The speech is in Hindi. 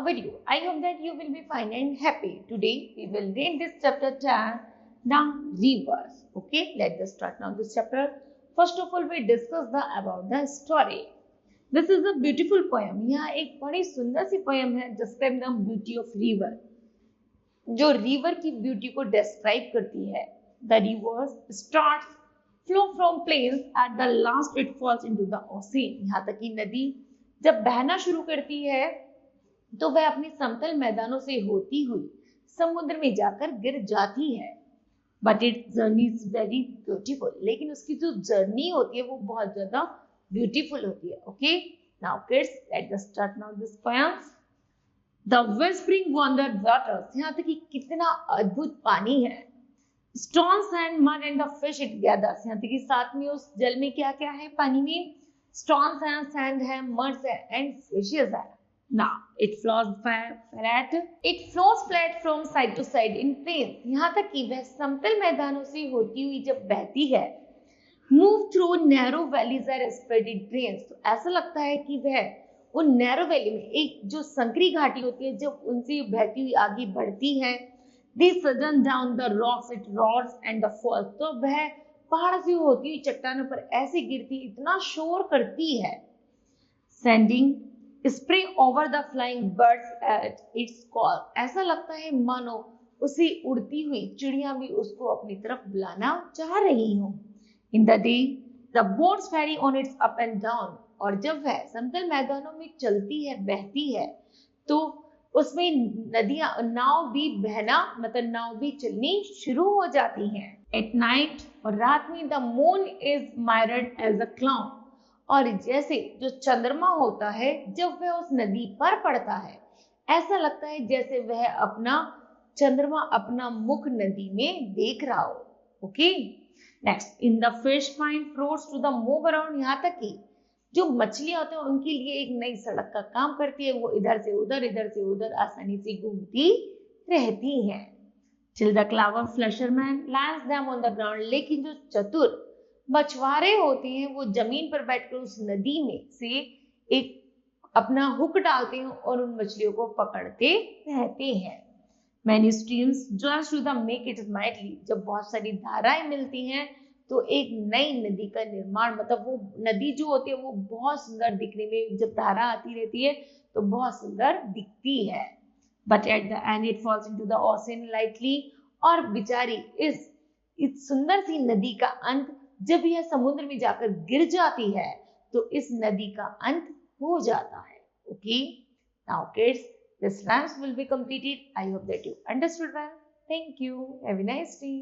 video. I hope that you will be fine and happy. Today we will read this chapter 10, the rivers. Okay, let's just start now this chapter. First of all, we discuss about the story. This is a beautiful poem. यहाँ एक बड़ी सुंदर सी poem है describe the beauty of river. जो river की beauty को describe करती है. The river starts flow from plains at the last it falls into the ocean. यहाँ तक कि नदी जब बहना शुरू करती है तो वह अपने समतल मैदानों से होती हुई समुद्र में जाकर गिर जाती है. But it journey is very beautiful. लेकिन उसकी जो जर्नी होती है वो बहुत ज्यादा ब्यूटीफुल होती है. Okay, now kids let us start now this poem. The whispering wonder waters. यहाँ तक कि कितना अद्भुत पानी है. Stone sand mud and the fish it gathers. यहाँ तक कि साथ में उस जल में क्या क्या है पानी में? स्टोन्स है, सैंड है, मड्स है एंड फिशेस है. Now it flows flat. It flows flat from side to side in plains. यहाँ तक कि वह समतल मैदानों से होती हुई जब बहती है. Move through narrow valleys are spread in plains. तो ऐसा लगता है कि वह उन नैरो वैली में एक जो संकरी घाटी होती है जब उनसे बहती हुई आगे बढ़ती है. They sudden down the rocks it roars and the falls. तो वह पहाड़ से होती हुई चट्टानों पर ऐसे गिरती इतना शोर करती है. Sending spray over the flying birds at its call. ऐसा लगता है मानो उसे उड़ती हुई चिड़िया भी उसको अपनी तरफ बुलाना चाह रही हो. In the day the boats ferry on its up and down. और जब वह समतल मैदानों में चलती है बहती है तो उसमें नदियां नाव भी बहना मतलब नाव भी चलनी शुरू हो जाती हैं. एट नाइट और रात में the moon is mirrored as a cloud. और जैसे जो चंद्रमा होता है जब वह उस नदी पर पड़ता है ऐसा लगता है जैसे वह अपना चंद्रमा अपना मुख नदी में देख रहा हो. Okay, next. In the fish find fruits to the move around. यहाँ तक कि जो मछलियां होती हैं उनके लिए एक नई सड़क का काम करती है. वो इधर से उधर आसानी से घूमती रहती हैं. Till the clever fisherman lands them on the ground. लेकिन जो चतुर मछुआरे होते हैं वो जमीन पर बैठकर उस नदी में से एक अपना हुक डालते हैं और उन मछलियों को पकड़ते रहते हैं. Many streams join to the make it mightily. जब बहुत सारी धाराएं मिलती हैं तो एक नई नदी का निर्माण मतलब वो नदी जो होती है वो बहुत सुंदर दिखने में जब धारा आती रहती है तो बहुत सुंदर दिखती है. But at the end it falls into the ocean lightly. और बेचारी इस सुंदर सी नदी का अंत जब यह समुद्र में जाकर गिर जाती है तो इस नदी का अंत हो जाता है. Okay, now kids this rhymes will be completed. I hope that you understood well. Thank you. Have a nice day.